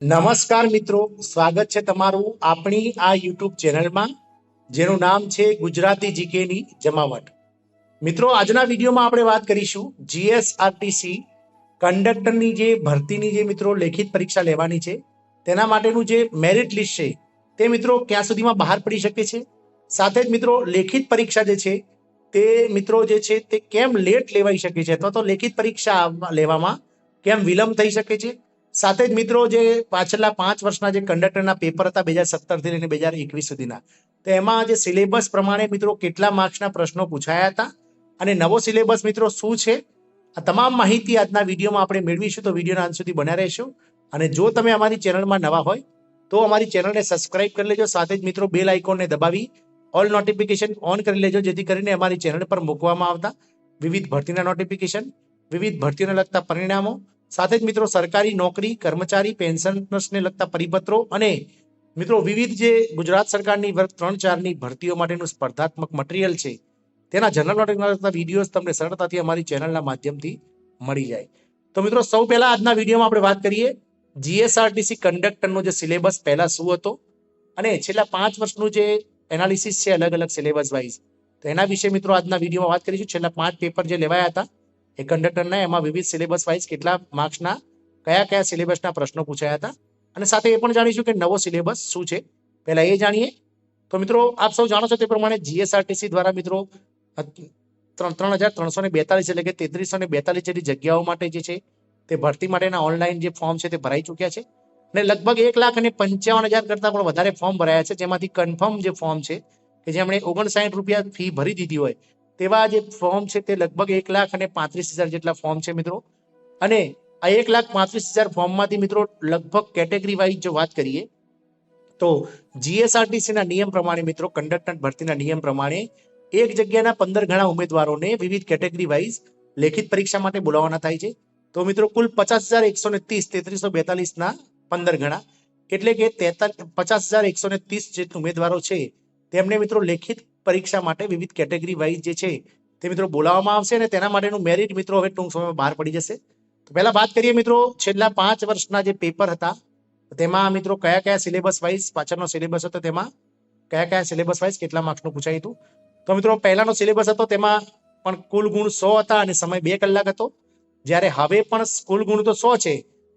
નમસ્કાર મિત્રો, સ્વાગત છે તમારું આપણી આ યુટ્યુબ ચેનલમાં જેનું નામ છે ગુજરાતી જીકેની જમાવટ. મિત્રો, આજના વિડીયોમાં આપણે વાત કરીશું જીએસઆરટીસી કંડક્ટરની જે ભરતીની જે મિત્રો લેખિત પરીક્ષા લેવાની છે તેના માટેનું જે મેરિટ લિસ્ટ છે તે મિત્રો ક્યાં સુધીમાં બહાર પડી શકે છે, સાથે જ મિત્રો લેખિત પરીક્ષા જે છે તે મિત્રો જે છે તે કેમ લેટ લેવાઈ શકે છે અથવા તો લેખિત પરીક્ષા લેવામાં કેમ વિલંબ થઈ શકે છે. સાથે જ મિત્રો જે પાછલા 5 વર્ષના જે કંડક્ટરના પેપર હતા 2017 થી લઈને 2021 સુધીના, તો એમાં જે સિલેબસ પ્રમાણે મિત્રો કેટલા માર્ક્સના પ્રશ્નો પૂછાયા હતા અને નવો સિલેબસ મિત્રો શું છે, આ તમામ માહિતી આજના વિડીયોમાં આપણે મેળવીશું. તો વિડીયોના અંત સુધી બન્યા રહેશો. અને જો તમે અમારી ચેનલમાં નવા હોય તો અમારી ચેનલને સબસ્ક્રાઇબ કરી લેજો. સાથે જ મિત્રો બેલ આઇકોનને દબાવી ઓલ નોટિફિકેશન ઓન કરી લેજો, જેથી કરીને અમારી ચેનલ પર મૂકવામાં આવતા વિવિધ ભરતીના નોટિફિકેશન, વિવિધ ભરતીઓને લગતા પરિણામો, સાથે જ મિત્રો સરકારી નોકરી, કર્મચારી, પેન્શનર્સને લગતા પરિપત્રો અને મિત્રો વિવિધ જે ગુજરાત સરકારની વર્ગ 3-4ની ભરતીઓ માટેનું સ્પર્ધાત્મક મટીરિયલ છે તેના જનરલ નોલેજના લગતા વિડીયોઝ તમને સરળતાથી અમારી ચેનલના માધ્યમથી મળી જાય. તો મિત્રો સૌ પહેલા આજના વિડીયોમાં આપણે વાત કરીએ જીએસઆરટીસી કંડક્ટરનો જે સિલેબસ પહેલા શું હતો અને છેલ્લા 5 વર્ષનું જે એનાલિસિસ છે અલગ અલગ સિલેબસ વાઇઝ, તો એના વિશે મિત્રો આજના વિડીયોમાં વાત કરીશું. છેલ્લા 5 પેપર જે લેવાયા હતા એ કંડક્ટરના, એમાં વિવિધ સિલેબસ વાઇઝ કેટલા માર્ક્સના કયા કયા સિલેબસના પ્રશ્નો પૂછાયા હતા અને સાથે એ પણ જાણીશું કે નવો સિલેબસ શું છે, પહેલા એ જાણીએ. તો મિત્રો આપ સૌ જાણો છો તે પ્રમાણે જીએસઆરટીસી દ્વારા મિત્રો 3,342 એટલે કે 3,342 જેટલી જગ્યાઓ માટે જે છે તે ભરતી માટેના ઓનલાઈન જે ફોર્મ છે તે ભરાઈ ચૂક્યા છે અને લગભગ 1,55,000 કરતાં પણ વધારે ફોર્મ ભરાયા છે, જેમાંથી કન્ફર્મ જે ફોર્મ છે કે જેમણે 59 રૂપિયા ફી ભરી દીધી હોય તેવા જે ફોર્મ છે તે લગભગ 1,35,000 જેટલા ફોર્મ છે મિત્રો. અને આ 1,35,000 ફોર્મમાંથી મિત્રો લગભગ કેટેગરી વાઇઝ જો વાત કરીએ તો જીએસઆરટીસીના નિયમ પ્રમાણે મિત્રો કંડક્ટર ભરતીના નિયમ પ્રમાણે એક જગ્યાના 15 ગણા ઉમેદવારોને વિવિધ કેટેગરી વાઇઝ લેખિત પરીક્ષા માટે બોલાવવાના થાય છે. તો મિત્રો કુલ 50,130 3,342ના 15 ગણા એટલે કે 50,130 જે ઉમેદવારો છે તેમને મિત્રો લેખિત પરીક્ષા માટે વિવિધ કેટેગરી વાઇઝ જે છે તે મિત્રો બોલાવવામાં આવશે અને તેના માટેનું મેરિટ મિત્રો હવે ટૂંક સમયમાં બહાર પડી જશે. તો પહેલા વાત કરીએ મિત્રો છેલ્લા 5 વર્ષના જે પેપર હતા તેમાં મિત્રો કયા કયા સિલેબસ વાઇઝ પાછળનો સિલેબસ હતો, તેમાં કયા કયા સિલેબસ વાઇઝ કેટલા માર્ક્સનું પૂછાયું હતું. તો મિત્રો પહેલાનો સિલેબસ હતો તેમાં પણ કુલ ગુણ 100 હતા અને સમય 2 કલાક હતો, જ્યારે હવે પણ કુલ ગુણ તો 100 છે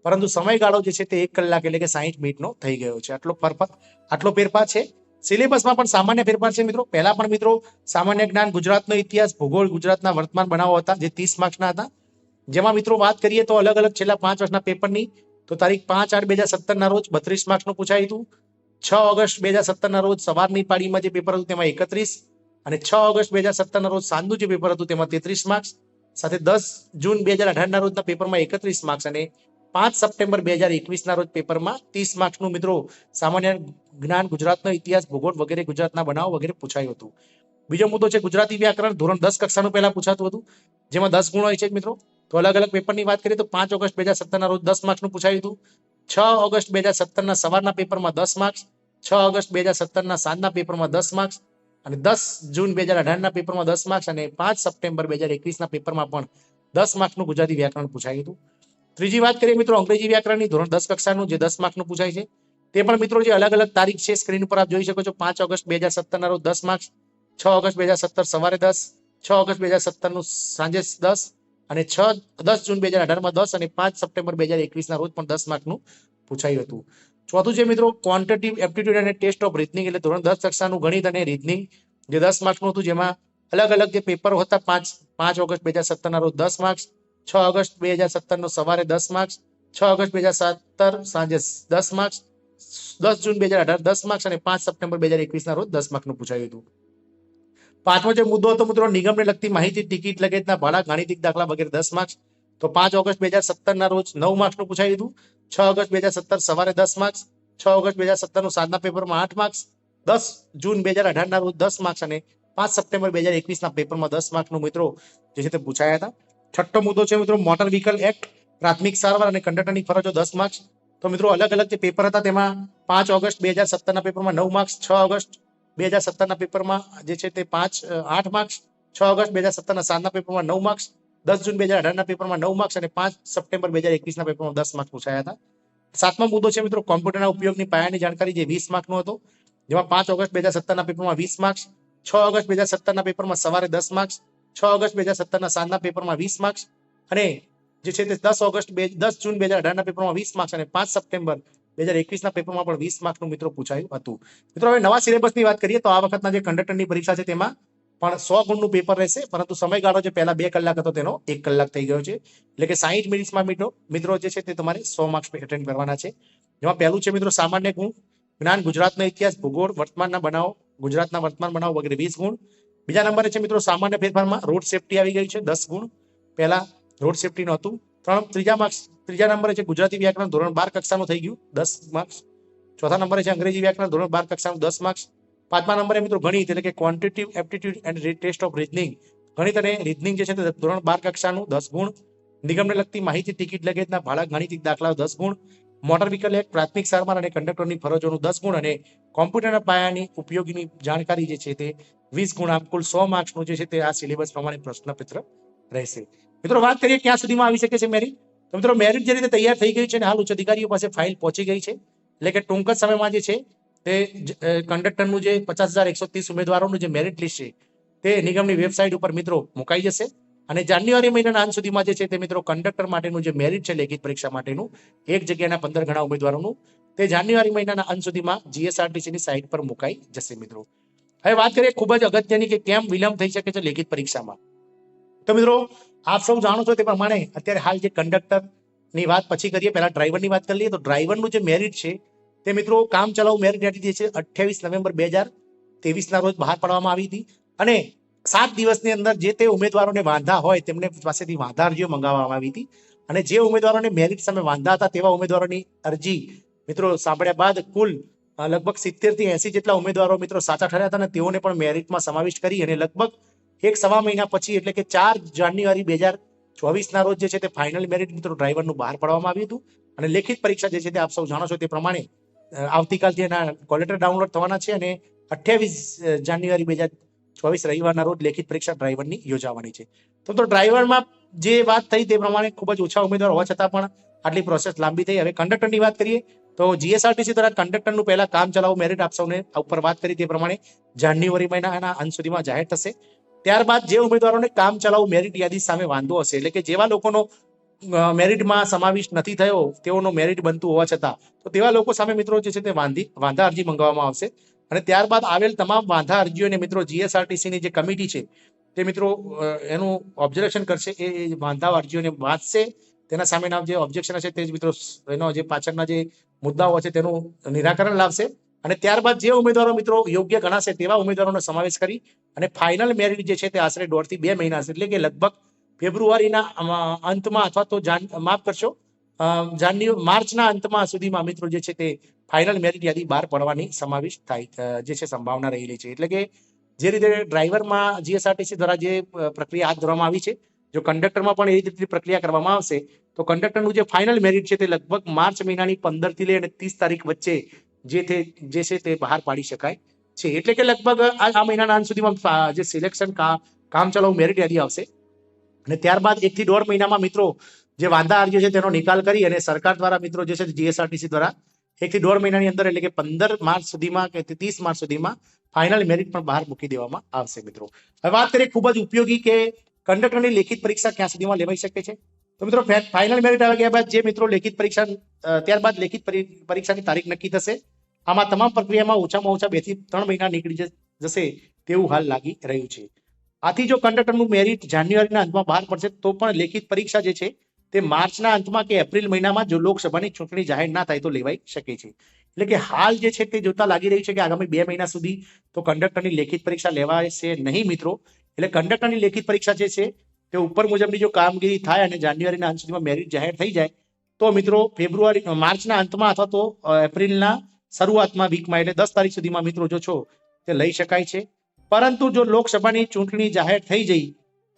પરંતુ સમયગાળો જે છે તે 1 કલાક એટલે કે 60 મિનિટનો થઈ ગયો છે. આટલો ફેરફાર છે. સિલેબસમાં પણ સામાન્ય ફેરફાર છે મિત્રો. પહેલા પણ મિત્રો સામાન્ય જ્ઞાન, ગુજરાતનો ઇતિહાસ, ભૂગોળ, ગુજરાતના વર્તમાન બનાવો હતા જે 30 માર્ક્સના હતા. જેમાં મિત્રો વાત કરીએ તો અલગ અલગ છેલ્લા 5 વર્ષના પેપરની, તો તારીખ 5/8/2017 રોજ 32 માર્ક્સનું પૂછાયું હતું. 6 ઓગસ્ટ 2017 રોજ સવારની પાળીમાં જે પેપર હતું તેમાં 31 અને 6 ઓગસ્ટ 2017 રોજ સાંજનું જે પેપર હતું તેમાં 33 માર્ક્સ, સાથે 10 જૂન 2018 રોજના પેપરમાં 31 માર્ક્સ અને 5 સપ્ટેમ્બર 2021 રોજ પેપરમાં 30 માર્ક્સનું મિત્રો સામાન્ય જ્ઞાન, ગુજરાતનો ઇતિહાસ, ભૂગોળ વગેરે, ગુજરાતના બનાવો વગેરે પૂછાયું હતું. બીજો મુદ્દો છે ગુજરાતી વ્યાકરણ, ધોરણ 10 કક્ષાનું પહેલા પૂછાતું હતું જેમાં 10 ગુણ હોય છે મિત્રો. તો અલગ અલગ પેપરની વાત કરીએ તો 5 ઓગસ્ટ 2017 રોજ 10 માર્ક્સનું પૂછાયું હતું. 6 ઓગસ્ટ 2017ના સવારના પેપરમાં 10 માર્ક્સ, 6 ઓગસ્ટ 2017ના સાંજના પેપરમાં 10 માર્ક્સ અને 10 જૂન 2018ના પેપરમાં 10 માર્ક્સ અને 5 સપ્ટેમ્બર 2021ના પેપરમાં પણ 10 માર્ક્સનું ગુજરાતી વ્યાકરણ પૂછાયું હતું. ત્રીજી વાત કરીએ મિત્રો અંગ્રેજી વ્યાકરણની, ધોરણ 10 કક્ષાનું જે 10 માર્ક્સનું પૂછાય છે તે પણ મિત્રો જે અલગ અલગ તારીખ છે સ્ક્રીન ઉપર આપ જોઈ શકો છો. 5 ઓગસ્ટ 2017ના રોજ 10 માર્ક્સ, 6 ઓગસ્ટ 2017 સવારે 10, 6 ઓગસ્ટ 2017નું સાંજે 10 અને 10 જૂન 2018માં 10 અને 5 સપ્ટેમ્બર 2021ના રોજ પણ 10 માર્ક્સનું પૂછાયું હતું. ચોથું છે મિત્રો ક્વોન્ટિટેટિવ એપ્ટિટ્યુડ અને ટેસ્ટ ઓફ રીઝનિંગ, એટલે ધોરણ 10 કક્ષાનું ગણિત અને રીઝનિંગ જે 10 માર્ક્સનું હતું, જેમાં અલગ અલગ જે પેપરો હતા 5 ઓગસ્ટ 2017ના રોજ 10 માર્ક્સ, 6 ઓગસ્ટ 2017નો સવારે 10 માર્ક્સ, 6 ઓગસ્ટ 2017 સાંજે 10 માર્ક્સ, 10 જૂન 2018 10 માર્ક્સ અને 5 સપ્ટેમ્બર 2021ના રોજ 10 માર્ક્સનું પૂછાયું હતું. પાંચમો જે મુદ્દો હતો મિત્રો નિગમને લગતી માહિતી, ટિકિટ, લગેજના ભાડા, ગાણિતિક દાખલા વગેરે 10 માર્ક્સ. તો 5 ઓગસ્ટ 2017ના રોજ 9 માર્ક્સનું પૂછાયું હતું. 6 ઓગસ્ટ 2017 સવારે 10 માર્ક્સ, 6 ઓગસ્ટ 2017નું સાંજના પેપરમાં 8 માર્ક્સ, 10 જૂન 2018ના રોજ 10 માર્ક્સ અને 5 સપ્ટેમ્બર 2021ના પેપરમાં 10 માર્ક્સનું મિત્રો જે છે તે પૂછાયા હતા. છઠ્ઠો મુદ્દો છે મિત્રો મોટર વ્હીકલ એક્ટ, પ્રાથમિક સારવાર અને કંડક્ટરની ફરજો 10 માર્ક્સ. તો મિત્રો અલગ અલગ જે પેપર હતા તેમાં 5 ઓગસ્ટ 2017ના પેપરમાં 9 માર્ક્સ, 6 ઓગસ્ટ 2017ના પેપરમાં જે છે તે 8 માર્ક્સ, 6 ઓગસ્ટ 2017ના સાંજના પેપરમાં 9 માર્ક્સ, 10 જૂન 2018ના પેપરમાં 9 માર્ક્સ અને 5 સપ્ટેમ્બર 2021ના પેપરમાં 10 માર્ક્સ પૂછાયા હતા. 7મો મુદ્દો છે મિત્રો કોમ્પ્યુટરના ઉપયોગની પાયાની જાણકારી, જે 20 માર્કનો હતો, જેમાં 5 ઓગસ્ટ 2017ના પેપરમાં 20 માર્ક્સ, 6 ઓગસ્ટ 2017ના પેપરમાં સવારે 10 માર્ક્સ, 6 ઓગસ્ટ 2017ના સાંજના પેપરમાં 20 માર્ક્સ, અને જે છે તે 10 જૂન 2018ના પેપરમાં 20 માર્ક્સ, અને 5 સપ્ટેમ્બર 2021ના પેપરમાં પણ 20 માર્ક્સનું મિત્રો પૂછાયું હતું. મિત્રો હવે નવા સિલેબસની વાત કરીએ તો આ વખતના જે કંડક્ટરની પરીક્ષા છે તેમાં પણ 100 ગુણનું પેપર રહેશે, પરંતુ સમયગાળો જે પહેલા 2 કલાક હતો તેનો 1 કલાક થઈ ગયો છે. એટલે કે 60 મિનિટ્સમાં મિત્રો જે છે તે તમારે 100 માર્ક્સ એટેન્ડ કરવાના છે. જેમાં પહેલું છે મિત્રો સામાન્ય ગુણ, જ્ઞાન, ગુજરાતનો ઇતિહાસ, ભૂગોળ, વર્તમાનના બનાવો, ગુજરાતના વર્તમાન બનાવો વગેરે 20 ગુણ. બીજા નંબરે છે મિત્રો સામાન્ય ફેરફારમાં રોડ સેફટી આવી ગયું છે 10 ગુણ, પહેલા રોડ સેફટીનું હતું. ત્રીજા નંબરે છે ગુજરાતી વ્યાકરણ ધોરણ 12 કક્ષાનું થઈ ગયું 10 માર્ક્સ. ચોથા નંબરે છે અંગ્રેજી વ્યાકરણ ધોરણ 12 કક્ષાનું 10 માર્ક્સ. 5મા નંબરે મિત્રો ગણિત એટલે કે quantitative aptitude and test of reasoning, ગણિત અને રીઝનિંગ જે છે તે ધોરણ 12 કક્ષાનું 10 ગુણ. નિગમને લગતી માહિતી, ટિકિટ, લગેજના ભાડા, ગાણિતિક દાખલાઓ 10 ગુણ. મોટર વ્હીકલ એક્ટ, પ્રાથમિક સારવાર અને કંડક્ટરની ફરજોનું 10 ગુણ, અને કોમ્પ્યુટરના પાયાની ઉપયોગીની જાણકારી જે છે તે 20 ગુણ. આમ કુલ 100 માર્ક્સનું જે છે તે આ સિલેબસ પ્રમાણે પ્રશ્નપત્ર રહેશે. મિત્રો વાત કરીએ ક્યાં સુધીમાં આવી શકે છે મેરિટ. તો મિત્રો મેરિટ જે રીતે તૈયાર થઈ ગયું છે અને હાલ ઉચ્ચ અધિકારીઓ પાસે ફાઇલ પહોંચી ગઈ છે, એટલે કે ટૂંક જ સમયમાં જે છે તે કંડક્ટરનું જે 50,130 ઉમેદવારોનું જે મેરિટ લિસ્ટ છે તે નિગમની વેબસાઇટ ઉપર મિત્રો મુકાઈ જશે. અને જાન્યુઆરી મહિનાના અંત સુધીમાં જે છે તે મિત્રો કંડક્ટર માટેનું જે મેરિટ છે લેખિત પરીક્ષા માટેનું, એક જગ્યાના 15 ગણા ઉમેદવારોનું, તે જાન્યુઆરી મહિનાના અંત સુધીમાં જીએસઆરટીસીની સાઇટ પર મુકાઈ જશે. મિત્રો હવે વાત કરીએ ખૂબ જ અગત્યની કે કેમ વિલંબ થઈ શકે છે લેખિત પરીક્ષામાં. તો મિત્રો આપ સૌ જાણો છો તે પ્રમાણે અત્યારે હાલ જે કંડક્ટરની વાત પછી કરીએ, પહેલા ડ્રાઈવરની વાત કરી લઈએ. તો ડ્રાઈવરનું જે મેરિટ છે તે મિત્રો કામ ચલાઉ મેરિટ યાદી જે છે 28 નવેમ્બર 2023ના રોજ બહાર પાડવામાં આવી હતી, અને 7 દિવસની અંદર જે તે ઉમેદવારોને વાંધા હોય તેમને પાસેથી વાંધા અરજીઓ મંગાવવામાં આવી હતી, અને જે ઉમેદવારોને મેરિટ સામે વાંધા હતા તેવા ઉમેદવારોની અરજી મિત્રો સાંભળ્યા બાદ કુલ લગભગ 70 થી 80 જેટલા ઉમેદવારો મિત્રો સાચા ઠર્યા હતા, અને તેઓને પણ મેરિટમાં સમાવિષ્ટ કરી અને લગભગ 1.25 મહિના પછી એટલે કે 4 જાન્યુઆરી 2024ના રોજ જે છે તે ફાઇનલ મેરિટ મિત્રો ડ્રાઈવરનું બહાર પાડવામાં આવ્યું હતું. અને લેખિત પરીક્ષા જે છે તે આપ સૌ જાણો છો તે પ્રમાણે આવતીકાલથી એના કોલેટર ડાઉનલોડ થવાના છે, અને 28 જાન્યુઆરી 2024 રવિવારના રોજ લેખિત પરીક્ષા ડ્રાઈવરની યોજાવાની છે. તો ડ્રાઈવરમાં જે વાત થઈ તે પ્રમાણે ખૂબ જ ઓછા ઉમેદવાર હોવા છતાં પણ આટલી પ્રોસેસ લાંબી થઈ. હવે કંડક્ટરની વાત કરીએ તો જીએસઆરટીસી દ્વારા કંડક્ટરનું પહેલા કામ ચલાઉ મેરિટ આપ સૌને ઉપર વાત કરી તે પ્રમાણે જાન્યુઆરી મહિનાના અંત સુધીમાં જાહેર થશે. ત્યારબાદ જે ઉમેદવારોને કામ ચલાઉ મેરિટ યાદી સામે વાંધો હશે, એટલે કે જેવા લોકોનો મેરિટમાં સમાવિષ્ટ નથી થયો, તેઓનો મેરિટ બનતું હોવા છતાં, તો તેવા લોકો સામે મિત્રો જે છે તે વાંધા અરજી મંગાવવામાં આવશે. અને ત્યારબાદ આવેલ તમામ વાંધા અરજીઓને મિત્રો જીએસઆરટીસીની જે કમિટી છે તે મિત્રો એનું ઓબ્ઝર્વેશન કરશે, એ વાંધા અરજીઓને વાંચશે, તેના સામેના જે ઓબ્જેક્શન હશે તે જ મિત્રો એનો જે પાછળના જે મુદ્દાઓ છે તેનું નિરાકરણ લાવશે. અને ત્યારબાદ જે ઉમેદવારો મિત્રો યોગ્ય ગણાશે તેવા ઉમેદવારોનો સમાવેશ કરી અને ફાઇનલ મેરિટ જે છે તે આશરે 1.5 થી 2 મહિના હશે, એટલે કે લગભગ ફેબ્રુઆરીના અંતમાં અથવા તો માર્ચના અંતમાં સુધીમાં મિત્રો જે છે તે ફાઇનલ મેરિટ યાદી બહાર પડવાની સમાવિષ્ટ થાય જે છે સંભાવના રહેલી છે. એટલે કે જે રીતે ડ્રાઈવરમાં જીએસઆરટીસી દ્વારા જે પ્રક્રિયા હાથ ધરવામાં આવી છે, જો કંડક્ટરમાં પણ એ રીતે પ્રક્રિયા કરવામાં આવશે તો કંડક્ટરનું જે ફાઇનલ મેરિટ છે તે લગભગ માર્ચ મહિનાની 15 થી લઈને 30 તારીખ વચ્ચે જે છે તે બહાર પાડી શકાય છે. એટલે કે લગભગ આ મહિનાના અંત સુધીમાં જે સિલેક્શન કામ ચલાઉ મેરિટ યાદી આવશે, અને ત્યારબાદ 1 થી 1.5 મહિનામાં મિત્રો જે વાંધા અરજીઓ છે તેનો નિકાલ કરી અને સરકાર દ્વારા મિત્રો જે છે જીએસઆરટીસી દ્વારા 1 થી 1.5 મહિનાની અંદર એટલે કે 15 માર્ચ સુધીમાં કે 30 માર્ચ સુધીમાં ફાઇનલ મેરિટ પણ બહાર મૂકી દેવામાં આવશે. મિત્રો હવે વાત કરીએ ખૂબ જ ઉપયોગી કે કંડક્ટરની લેખિત પરીક્ષા ક્યાં સુધીમાં લેવાઈ શકે છે. તો મિત્રો ફાઇનલ મેરિટ આવી ગયા બાદ જે મિત્રો લેખિત પરીક્ષા ત્યારબાદ લેખિત પરીક્ષાની તારીખ નક્કી થશે. આમાં તમામ પ્રક્રિયામાં ઓછામાં ઓછા 2 થી 3 મહિના નીકળી જશે તેવું હાલ લાગી રહ્યું છે. આથી જો કંડક્ટરનું મેરિટ જાન્યુઆરીના અંતમાં બહાર પડશે તો પણ લેખિત પરીક્ષા જે છે તે માર્ચના અંતમાં કે એપ્રિલ મહિનામાં જો લોકસભાની ચૂંટણી જાહેર ના થાય તો લેવાઈ શકે છે. એટલે કે હાલ જે છે તે જોતા લાગી રહ્યું છે કે આગામી 2 મહિના સુધી તો કંડક્ટરની લેખિત પરીક્ષા લેવાશે નહીં મિત્રો. એટલે કંડક્ટરની લેખિત પરીક્ષા જે છે તે ઉપર મુજબની જો કામગીરી થાય અને જાન્યુઆરીના અંત સુધીમાં મેરિટ જાહેર થઈ જાય તો મિત્રો માર્ચના અંતમાં અથવા તો એપ્રિલના શરૂઆતમાં વીકમાં એટલે 10 તારીખ સુધીમાં મિત્રો જો છો તે લઈ શકાય છે. પરંતુ જો લોકસભાની ચૂંટણી જાહેર થઈ જઈ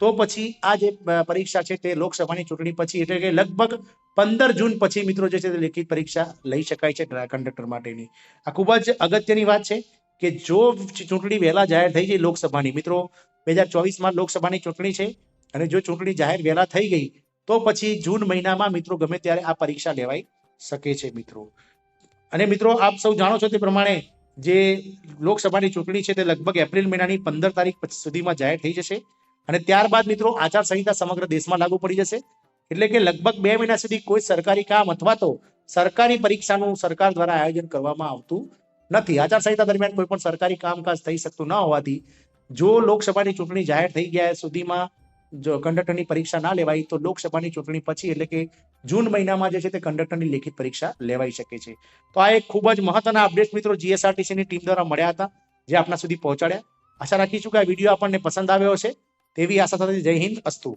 તો પછી આ જે પરીક્ષા છે તે લોકસભાની ચૂંટણી પછી એટલે કે લગભગ 15 જૂન પછી મિત્રો જે છે તે લેખિત પરીક્ષા લઈ શકાય છે કંડક્ટર માટેની. આ ખૂબ જ અગત્યની વાત છે કે જો ચૂંટણી વહેલા જાહેર થઈ જાય લોકસભાની, મિત્રો 2024માં લોકસભાની ચૂંટણી છે અને જો ચૂંટણી જાહેર વહેલા થઈ ગઈ તો પછી જૂન મહિનામાં મિત્રો ગમે ત્યારે આ પરીક્ષા લેવાઈ શકે છે મિત્રો. અને મિત્રો આપ સૌ જાણો છો તે પ્રમાણે જે લોકસભાની ચૂંટણી છે તે લગભગ એપ્રિલ મહિનાની 15 તારીખ સુધીમાં જાહેર થઈ જશે અને ત્યારબાદ મિત્રો આચારસંહિતા સમગ્ર દેશમાં લાગુ પડી જશે. એટલે કે લગભગ 2 મહિના સુધી કોઈ સરકારી કામ અથવા તો સરકારી પરીક્ષાનું સરકાર દ્વારા આયોજન કરવામાં આવતું નથી. આચારસંહિતા દરમિયાન કોઈ પણ સરકારી કામકાજ થઈ શકતું ન હોવાથી જો લોકસભાની ચૂંટણી જાહેર થઈ ગયા સુધીમાં જો કંડક્ટરની પરીક્ષા ના લેવાય તો લોકસભાની ચૂંટણી પછી એટલે કે જૂન મહિનામાં જે છે તે કંડક્ટરની લેખિત પરીક્ષા લેવાઈ શકે છે. તો આ એક ખૂબ જ મહત્વના અપડેટ મિત્રો જીએસઆરટીસીની ટીમ દ્વારા મળ્યા હતા જે આપના સુધી પહોંચાડ્યા. આશા રાખીશું કે આ વિડીયો આપણને પસંદ આવ્યો હશે તેવી આશા સાથે જય હિન્દ અસ્તુ.